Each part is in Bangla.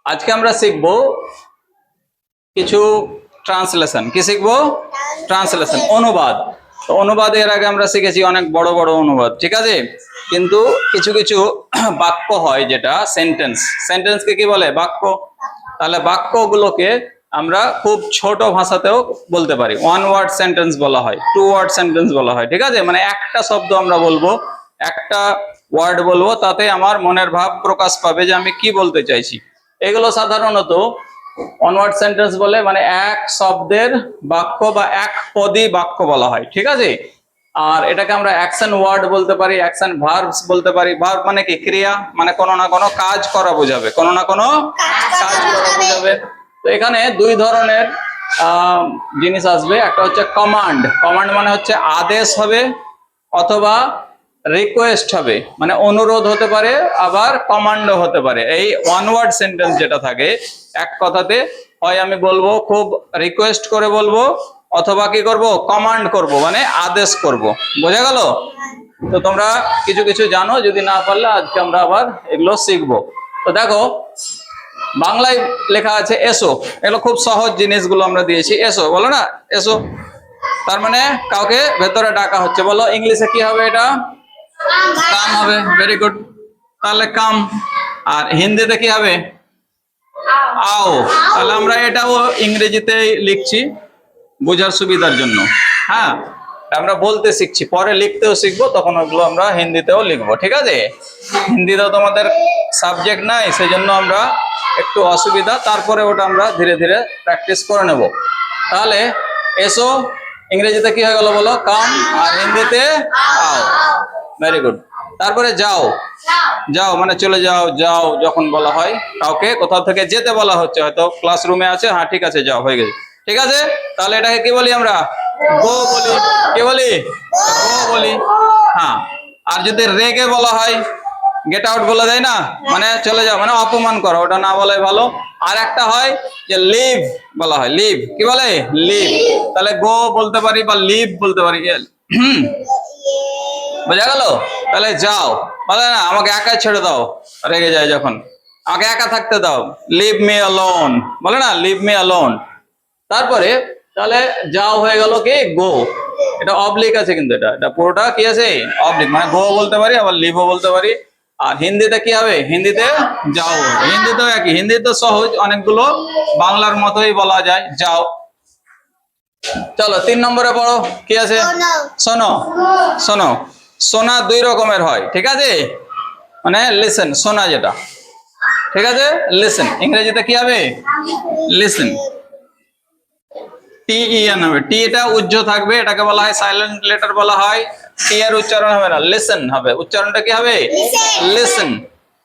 আজকে আমরা শিখব কিছু ট্রান্সলেশন। কি শিখবো? ট্রান্সলেশন, অনুবাদ। তো অনুবাদ এর আগে আমরা শিখেছি অনেক বড় বড় অনুবাদ, ঠিক আছে। কিন্তু কিছু কিছু বাক্য হয় যেটা সেন্টেন্স, সেন্টেন্সকে কি বলে? বাক্য। তাহলে বাক্যগুলোকে আমরা খুব ছোট ভাষাতেও বলতে পারি। ওয়ান ওয়ার্ড সেন্টেন্স বলা হয়, টু ওয়ার্ড সেন্টেন্স বলা হয়, ঠিক আছে। মানে একটা শব্দ আমরা বলবো, একটা ওয়ার্ড বলবো, তাতে আমার মনের ভাব প্রকাশ পাবে যে আমি কি বলতে চাইছি। এগুলো সাধারণত ওয়ার্ড সেন্টেন্স বলে, মানে এক শব্দের বাক্য বা এক পদী বাক্য বলা হয়, ঠিক আছে। আর এটাকে আমরা অ্যাকশন ওয়ার্ড বলতে পারি, অ্যাকশন ভার্বস বলতে পারি। ভার্ব মানে কি? ক্রিয়া, মানে কোনো না কোনো কাজ করা বোঝাবে, কোনো না কোনো কাজ করা বোঝাবে। তো এখানে দুই ধরনের জিনিস আসবে। একটা হচ্ছে কমান্ড। কমান্ড মানে হচ্ছে আদেশ হবে অথবা রিকোয়েস্ট হবে, মানে অনুরোধ হতে পারে, আবার কমান্ডও হতে পারে। এই ওয়ান ওয়ার্ড সেন্টেন্স যেটা থাকে এক কথাতে, হয় আমি বলবো খুব রিকোয়েস্ট করে বলবো, অথবা কি করব? কমান্ড করব, মানে আদেশ করব। বোঝা গেল? তো তোমরা কিছু কিছু জানো, যদি না পারলে আজকে আমরা আবার এগুলো শিখবো। তো দেখো, বাংলায় লেখা আছে এসো। এগুলো খুব সহজ জিনিসগুলো আমরা দিয়েছি। এসো, বলো না এসো, তার মানে কাউকে ভেতরে ডাকা হচ্ছে। বলো ইংলিশে কি হবে? এটা কাম হবে। Very good. তাহলে কাম। আর হিন্দিতে কি হবে? আও। তাহলে আমরা এটাও ইংরেজিতে লিখছি বোঝার সুবিধার জন্য। হ্যাঁ, আমরা বলতে শিখছি, পরে লিখতেও শিখবো, তখন ওগুলো আমরা হিন্দিতেও লিখবো, ঠিক আছে। হিন্দিতেও তোমাদের সাবজেক্ট নাই, সেই জন্য আমরা একটু অসুবিধা, তারপরে ওটা আমরা ধীরে ধীরে প্র্যাকটিস করে নেব। তাহলে এসো ইংরেজিতে কি হয়ে গেল বলো? কাম। আর হিন্দিতে আও। Very good. তারপরে যাও। যাও মানে চলে যাও। যাও যখন বলা হয় কাউকে, কোথাও থেকে যেতে বলা হচ্ছে, হয়তো ক্লাসরুমে আছে, হ্যাঁ ঠিক আছে যাও, হয়ে গেছে, ঠিক আছে। তাহলে এটাকে কি বলি আমরা? গো বলি। কি বলি? গো বলি। হ্যাঁ। আর যদি রেগে বলা হয়, গেট আউট বলে দেয় না, মানে চলে যাও, মানে অপমান করো, ওটা না বলাই ভালো। আর একটা হয় যে লিভ বলা হয়। লিভ কি বলে? লিভ। তাহলে গো বলতে পারি বা লিভ বলতে পারি। বোঝা গেল? তাহলে যাও বলে না, আমাকে একা ছেড়ে দাও, রেগে যায় যখন, আমাকে একা থাকতে দাও, লিভ মি অ্যালোন, বলে না লিভ মি অ্যালোন। তারপরে তাহলে যাও হয়ে গেল কি? গো। এটা অবলিক আছে, কিন্তু এটা পুরোটা কি আছে? অবলিক, মানে গো বলতে পারি, আবার লিভও বলতে পারি। আর হিন্দিতে কি হবে? হিন্দিতে যাও। হিন্দিতেও একই, হিন্দি তো সহজ, অনেকগুলো বাংলার মতোই বলা যায়, যাও। চলো 3 নম্বরে পড়ো, কি আছে? শোনো। শোনো, শোনা দুই রকমের হয়, ঠিক আছে। মানে লিসেন, শোনা যেটা, ঠিক আছে, লিসেন। ইংরেজিতে কি হবে? লিসেন। টি ই এন হবে। টি এটা উজ্জ্ব থাকবে, এটাকে বলা হয় সাইলেন্ট লেটার বলা হয়। টি এর উচ্চারণ হবে না, লিসেন হবে। উচ্চারণটা কি হবে? লিসেন,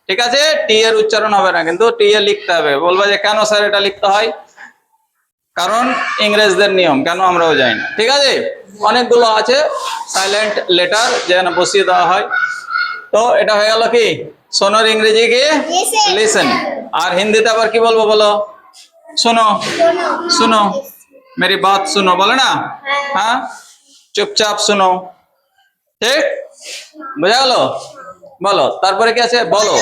ঠিক আছে। টি এর উচ্চারণ হবে না, কিন্তু টি এ লিখতে হবে। বলবা যে কেন স্যার এটা লিখতে হয়? কারণ ইংরেজদের নিয়ম, কেন আমরাও জানি না, ঠিক আছে। অনেকগুলো আছে সাইলেন্ট লেটার যেন বসিয়ে দেওয়া হয়। তো এটা হয়ে গেল কি? শোনোর ইংরেজি কি? লিসেন। আর হিন্দিতে আবার কি বলবো বলো? শোনো। শোনো, মেরি বাত শুনো, বলে না? হ্যাঁ, চুপচাপ শুনো, ঠিক? বোঝা গেল? বলো। তারপরে কি আছে? বলো।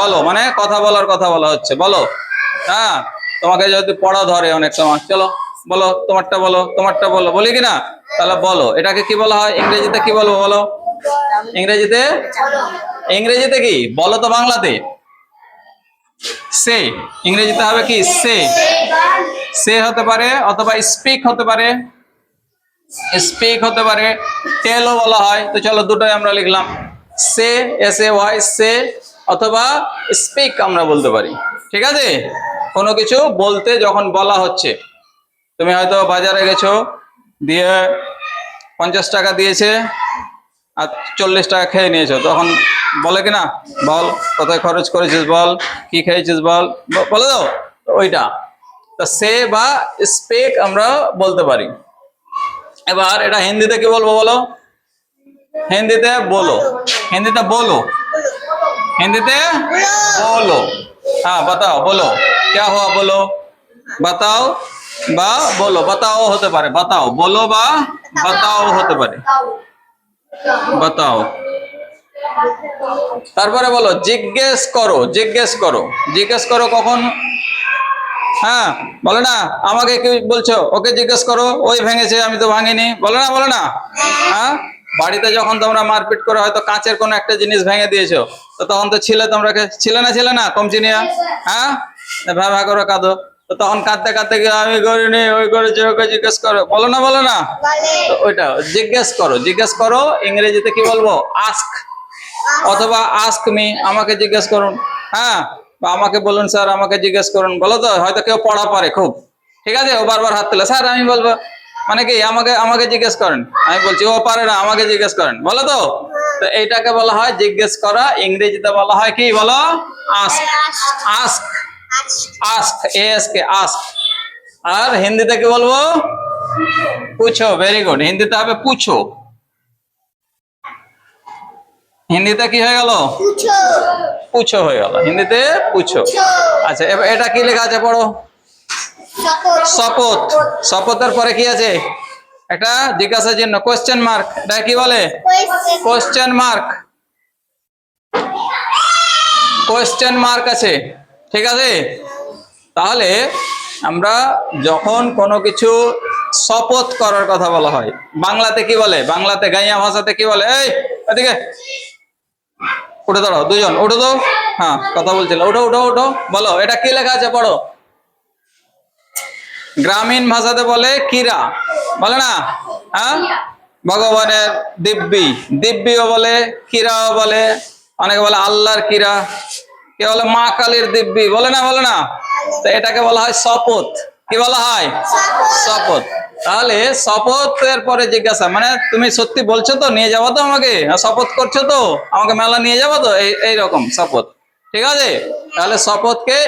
বলো মানে কথা বলার কথা বলা হচ্ছে, বলো। হ্যাঁ, তোমাকে যদি পড়া ধরে অনেক সময়, চলো বলো, তোমারটা বলো, তোমারটা বলো, বলি কিনা? তাহলে বলো, এটাকে কি বলা হয়? ইংরেজিতে কি বলবো বলো? ইংরেজিতে, ইংরেজিতে কি বলো তো? বাংলাতে সে। ইংরেজিতে হবে কি? সে। সে হতে পারে, অথবা স্পিক হতে পারে। স্পিক হতে পারে, টেলও বলা হয়। তো চলো দুটোই আমরা লিখলাম, সে, এস এ ওয়াই, সে, অথবা স্পিক আমরা বলতে পারি, ঠিক আছে। কোনো কিছু বলতে যখন বলা হচ্ছে, তুমি হয়তো বাজারে গেছো, দিয়ে 50 টাকা দিয়েছে আর 40 টাকা খেয়ে নিয়েছো, তখন বলে কিনা? বল কোথায় খরচ করেছিস, বল কি খেয়েছিস, বল, বলে দাও। ওইটা তো সে বা স্পিক আমরা বলতে পারি। এবার এটা হিন্দিতে কি বলবো বলো? হিন্দিতে বলো। হিন্দিতে বলো। হিন্দিতে বলো। हाँ बताओ, बोलो क्या हुआ, बोलो, बताओ বা বলো। बताओ হতে পারে, बताओ বলো বা बताओ হতে পারে, बताओ। তারপরে বলো জিজ্ঞেস করো। জিজ্ঞেস করো। জিজ্ঞেস করো কখন? হ্যাঁ বলে না, আমাকে কি বলছো, ওকে জিজ্ঞেস করো, ওই ভেঙেছে আমি তো ভাঙিনি, বলে না। হ্যাঁ, বাড়িতে যখন তোমরা মারপিট করে হয়তো কাঁচের কোনো একটা জিনিস ভেঙে দিয়েছো, তো তখন তো তোমরা ছিলে না কমছি নিয়ে, হ্যাঁ ভ্যা ভ্যা করে কাঁদো, তো তখন কাঁদতে কাঁদতে গিয়ে আমি করিনি, ওই করেছে, ওকে জিজ্ঞেস করো, বলো না। তো ওইটা জিজ্ঞেস করো ইংরেজিতে কি বলবো, আস্ক, অথবা আস্ক মি, আমাকে জিজ্ঞেস করুন। হ্যাঁ, বা আমাকে বলুন স্যার, আমাকে জিজ্ঞেস করুন, বলো তো। হয়তো কেউ পড়া পারে খুব, ঠিক আছে, ও বারবার হাত তোলে, স্যার আমি বলবো, মানে কি আমাকে আমাকে জিজ্ঞেস করেন, আমি বলছি ও পারে না, আমাকে জিজ্ঞেস করেন, বলো তো। তো এইটাকে বলা হয় জিজ্ঞেস করা, ইংরেজিতে বলা হয় কি বলো, ask, ask, ask, A S K, ask. আর হিন্দিতে কি বলবো, পুছো। ভেরি গুড, হিন্দিতে হবে পুছো। হিন্দিতে কি হয়ে গেল, পুছো হয়ে গেল, হিন্দিতে পুছো। আচ্ছা, এবার এটা কি লেখা আছে পড়ো, শপথ। শপথের পরে কি আছে, একটা জিজ্ঞাসা চিহ্ন, কোশ্চেন মার্ক, এটা কি বলে, কোশ্চেন মার্ক, কোশ্চেন মার্ক আছে, ঠিক আছে। তাহলে আমরা যখন কোনো কিছু শপথ করার কথা বলা হয়, বাংলাতে কি বলে, বাংলাতে গাইয়া ভাষাতে কি বলে, এই এদিকে উঠে দাঁড়াও, দুজন উঠো তো, হ্যাঁ কথা বলছিল, উঠো উঠো উঠো, বলো এটা কি লেখা আছে পড়ো। গ্রামীণ ভাষাতে বলে কিরা, বলে না, হ্যাঁ ভগবানের দিব্যি, দিব্যিও বলে, কিরাও বলে, অনেকে বলে আল্লাহর কিরা, কে বলে মা কালীর দিব্যি, বলে না। তো এটাকে বলা হয় শপথ, কি বলা হয়, শপথ। তাহলে শপথের পরে জিজ্ঞাসা, মানে তুমি সত্যি বলছো তো, নিয়ে যাবো তো আমাকে, শপথ করছো তো আমাকে মেলা নিয়ে যাবো তো, এইরকম শপথ, ঠিক আছে। তাহলে শপথকে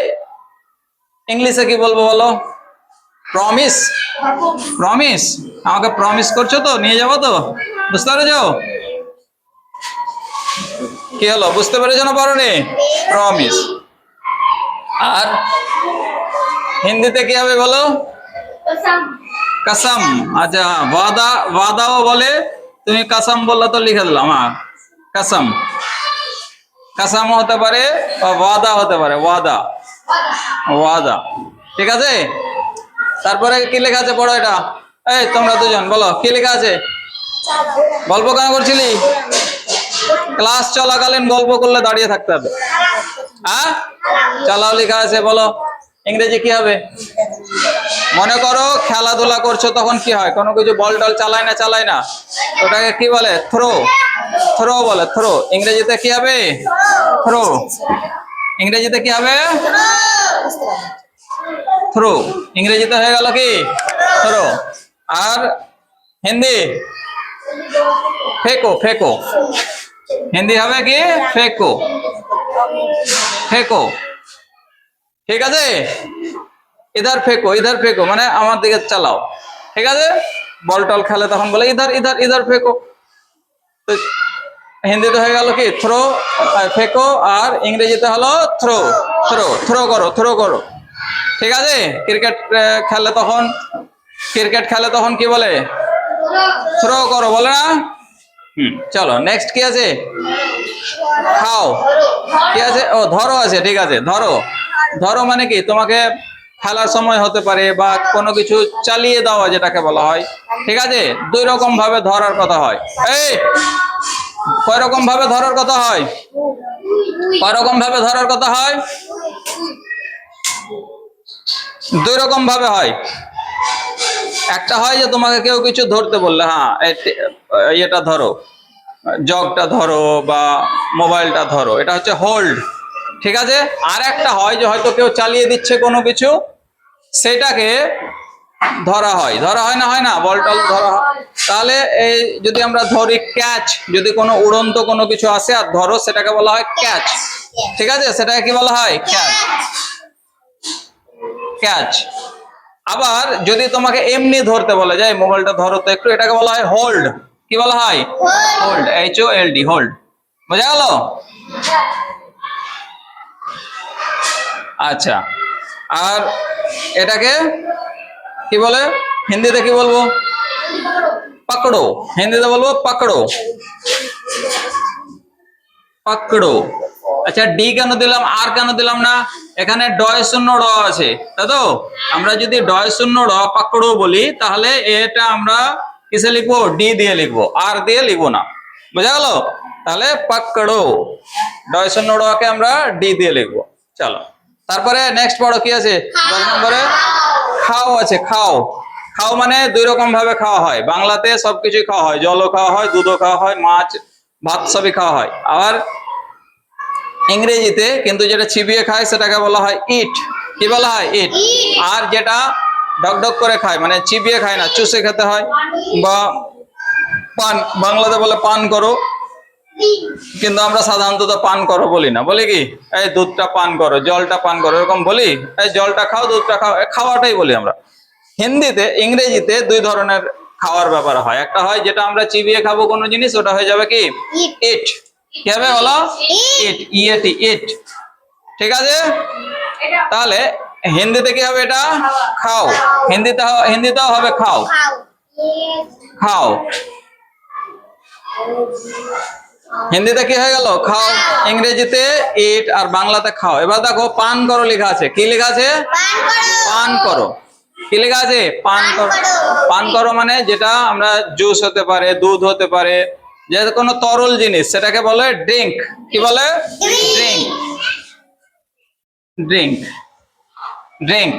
ইংলিশে কি বলবো বলো, প্রমিস, প্রমিস, আমাকে প্রমিস করছো তো নিয়ে যাবো তো, বুঝতে পেরেছো, কি হলো বুঝতে পেরেছো না পারোনি, প্রমিস। আর হিন্দিতে কি হবে বলো, कसम। আচ্ছা, वादाও বলে, তুমি कसम বললে তো লিখে দিলাম, হ্যাঁ कसम, कसम হতে পারে, वादा হতে পারে, वादा, ঠিক আছে। তারপরে কি লেখা আছে পড়ো, এটা এই তোমরা দুজন বলো কি লেখা আছে, গল্প কেন করছিলি, ক্লাস চলাকালীন গল্প করলে দাঁড়িয়ে থাকতে হবে, হ্যাঁ চালাও লেখা আছে, বলো ইংরেজি কি হবে। মনে করো খেলাধুলা করছো, তখন কি হয়, কোনো কিছু বল টল চালায় না, ওটাকে কি বলে, থ্রো, থ্রো বলে, থ্রো, ইংরেজিতে কি হবে, থ্রো, ইংরেজিতে কি হবে, থ্রো, ইংরেজিতে হয়ে গেল কি, থ্রো। আর হিন্দি, ফেকো, ফেকো, হিন্দি হবে কি, ফেকো, ফেকো, ঠিক আছে। ইধার ফেকো মানে আমার দিকে চালাও, ঠিক আছে। বল টল খেলে তখন বলে ইধার ফেকো। তো হিন্দিতে হয়ে গেল কি, থ্রো, ফেকো, আর ইংরেজিতে হলো থ্রো, থ্রো করো, ঠিক আছে। ক্রিকেট খেলে তখন কি বলে, থ্রো করো, বলে না। চলো নেক্সট কি আছে, খাও, কি আছে, ও ধরো আছে, ঠিক আছে, ধরো মানে কি, তোমাকে খেলার সময় হতে পারে, বা কোনো কিছু চালিয়ে দেওয়া যেটাকে বলা হয়, ঠিক আছে। দুই রকম ভাবে ধরার কথা হয়, এই কয় রকম ভাবে ধরার কথা হয়, কয় রকম ভাবে ধরার কথা হয়, দুই রকম ভাবে হয়। একটা হয় যে তোমাকে কেউ কিছু ধরতে বললে, হ্যাঁ এটা ধরো, জগটা ধরো বা মোবাইলটা ধরো, এটা হচ্ছে হোল্ড, ঠিক আছে। আর একটা হয় যে হয়তো কেউ চালিয়ে দিচ্ছে কোনো কিছু, সেটাকে ধরা হয় না, বল টল ধরা হয়। তাহলে এই যদি আমরা ধরি ক্যাচ, যদি কোনো উড়ন্ত কোনো কিছু আসে আর ধরো, সেটাকে বলা হয় ক্যাচ, ঠিক আছে, সেটাকে কি বলা হয়, ক্যাচ, ক্যাচ। আবার যদি তোমাকে এমনি ধরতে বলে যায়, মোবাইলটা ধরো তো একটু, এটাকে বলা হয় হোল্ড, কি বলা হয়, হোল্ড, HOLD, হোল্ড, বোঝা গেল। আচ্ছা, আর এটাকে কি বলে, হিন্দিতে কি বলবো, পাকড়ো, হিন্দিতে বলবো পাকড়ো, পাকড়ো, আচ্ছা ডি কেন দিলাম, আর কেন দিলাম না? এখানে ডয় শূন্য র আছে, তাই তো? আমরা যদি ডয় শূন্য র পাকড়ো বলি তাহলে এটা আমরা কিসে লিখবো? ডি দিয়ে লিখবো, আর দিয়ে লিখবো না। বোঝা গেল? তাহলে পাকড়ো, ডয় শূন্য র কে আমরা ডি দিয়ে লিখবো। চলো তারপরে নেক্সট পড়ো, কি আছে 10 নম্বরে? খাও আছে। খাও, খাও মানে দুই রকম ভাবে খাওয়া হয়। বাংলাতে সবকিছুই খাওয়া হয়, জলও খাওয়া হয়, দুধও খাওয়া হয়, মাছ ভাত সবই খাওয়া হয়। আবার ইংরেজিতে কিন্তু যেটা চিবিয়ে খায় সেটাকে বলা হয় ইট। কি বলা হয়? ইট। আর যেটা ডক করে খায় মানে চিবিয়ে খায় না, চুষে খেতে হয়, বা পান, বাংলাতে বলে পান করো, কিন্তু আমরা সাধারণত পান করো বলি না। বলি কি? এই দুধটা পান করো, জলটা পান করো, এরকম বলি। এই জলটা খাও, দুধটা খাও, খাওয়াটাই বলি আমরা। হিন্দিতে, ইংরেজিতে দুই ধরনের খাওয়ার ব্যাপার হয়। একটা হয় যেটা আমরা চিবিয়ে খাবো কোনো জিনিস, ওটা হয়ে যাবে কি? ইট। কি হবে বলো? ইট, ইএটি, ইট। ঠিক আছে? তাহলে হিন্দিতে কি হবে? এটা খাও। হিন্দিতেও হবে খাও, খাও। হিন্দিতে কি হয়ে গেল? খাও। ইংরেজিতে ইট, আর বাংলাতে খাও। এবার দেখো পান করো লেখা আছে। কি লেখা আছে? পান করো। কি লেখা আছে? পান করো। পান করো মানে যেটা আমরা জুস হতে পারে, দুধ হতে পারে, যে কোনো তরল জিনিস, সেটাকে বলে ড্রিঙ্ক। কি বলে? Drink, drink, drink.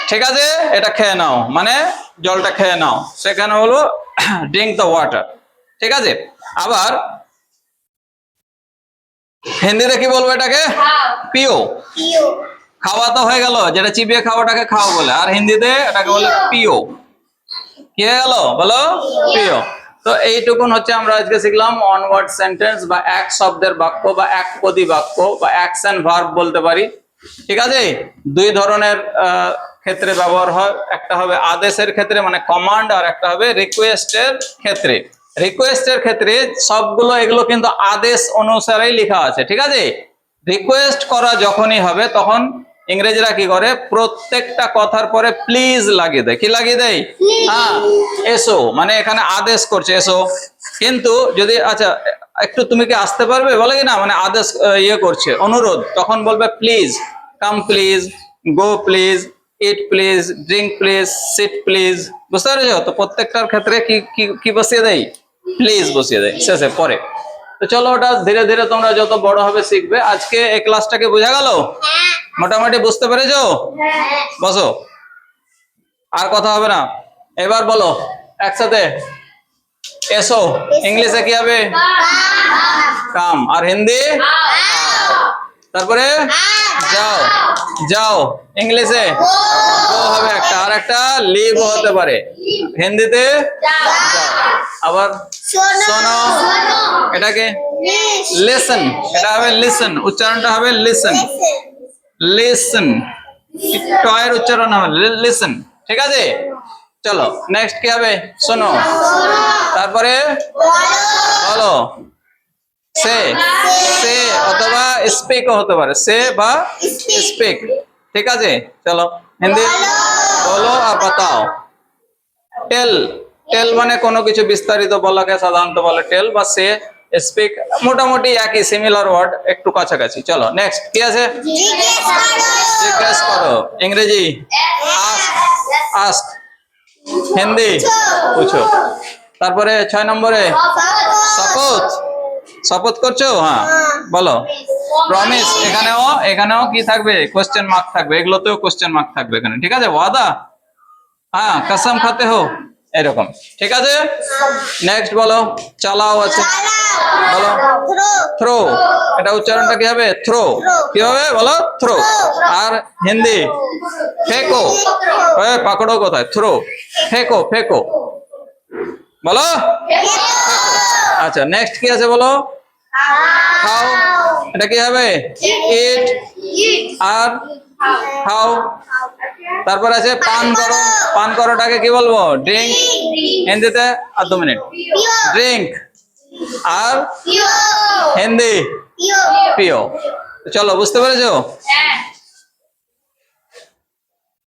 ঠিক আছে? এটা খেয়ে নাও মানে জলটা খেয়ে নাও, সেখানে হলো ড্রিঙ্ক দ্য ওয়াটার। ঠিক আছে? আবার হিন্দিতে কি বলবো এটাকে? পিও। খাওয়া তো হয়ে গেল, যেটা চিবিয়ে খাওয়াটাকে খাও বলে, আর হিন্দিতে এটাকে বলে পিও। কি হয়ে গেল বলো? পিও। তো এইটুকুন হচ্ছে আমরা আজকে শিখলাম ওয়ান ওয়ার্ড সেন্টেন্স, বা এক শব্দের বাক্য, বা এক পদী বাক্য, বা অ্যাকশন ভার্ব বলতে পারি। ঠিক আছে? দুই ধরনের ক্ষেত্রে ব্যবহার হয়। একটা হবে আদেশের ক্ষেত্রে মানে কমান্ড, আর একটা হবে রিকোয়েস্টের ক্ষেত্রে। রিকোয়েস্টের ক্ষেত্রে সবগুলো এগুলো কিন্তু আদেশ অনুসারেই লেখা আছে। ঠিক আছে? রিকোয়েস্ট করা যখনই হবে তখন ইংরেজরা কি করে? প্রত্যেকটা কথার পরে প্লিজ লাগিয়ে দেয়। কি লাগিয়ে দেয়? হ্যাঁ, এসো, মানে এখানে আদেশ করছে এসো। কিন্তু যদি আচ্ছা একটু তুমি কি আসতে পারবে বলে কি না, মানে আদেশ ইয়ে করছে, অনুরোধ, তখন বলবে please, come please, go please, eat please, drink please, sit please. বুঝতে পেরেছো? তো প্রত্যেকটার ক্ষেত্রে কি কি কি বসিয়ে দেয়? প্লিজ বসিয়ে দেয় শেষে, পরে। তো চলো ওটা ধীরে ধীরে তোমরা যত বড় হবে শিখবে। আজকে এই ক্লাসটাকে বোঝা গেল? মোটামুটি বুঝতে পেরেছো? বসো, আর কথা হবে না। এবার বলো একসাথে, এসো। ইংলিশে কি হবে? কাম। আর হিন্দি? তারপরে যাও, যাও। ইংলিশে গো হবে একটা, আর একটা লিভ হতে পারে। হিন্দিতে যাও। আবার শোনো, এটাকে লিসেন। এটা হবে লিসেন, উচ্চারণটা হবে লিসেন, লিসেন। টয়ের উচ্চারণ হবে লিসেন। ঠিক আছে? চলো নেক্সট কি হবে? শোনো। তারপরে বলো সে, সে অথবা স্পিকও হতে পারে, সে বা স্পিক। ঠিক আছে? চলো হিন্দি বলো আর বাতাও। টেল, টেল মানে কোনো কিছু বিস্তারিত বলাকে সাধারণত বলে টেল, বা সে, স্পিক মোটামুটি একই, সিমিলার ওয়ার্ড, একটু কাছাকাছি। চলো নেক্সট কি আছে? জিজ্ঞেস করো। ইংরেজি আস্ক, আস্ক। হিন্দি পুছো। তারপরে 6 নম্বরে শপথ, শপথ করছো? হ্যাঁ বলো প্রমিস। এখানেও কি থাকবে? কোশ্চেন মার্ক থাকবে। এগুলোতেও কোশ্চেন মার্ক থাকবে এখানে। ঠিক আছে? ওয়াদা, হ্যাঁ, কসম খাতে হো, এরকম। ঠিক আছে? নেক্সট বলো চালাও আছে। বলো থ্রো। এটা উচ্চারণটা কি হবে? থ্রো। কি হবে বলো? থ্রো। আর হিন্দি ফেকো। পাকড়ো কোথায়? থ্রো, ফেকো, ফেকো। বলো। আচ্ছা নেক্সট কি আছে বলো? খাও। এটা কি হবে? ইট, আর খাও। তারপর আছে পান করো। পান করোটাকে কি বলবো? ড্রিঙ্ক। হিন্দিতে আর 2 মিনিট, ড্রিঙ্ক। আর হিন্দি পিও। চলো বুঝতে পেরেছো?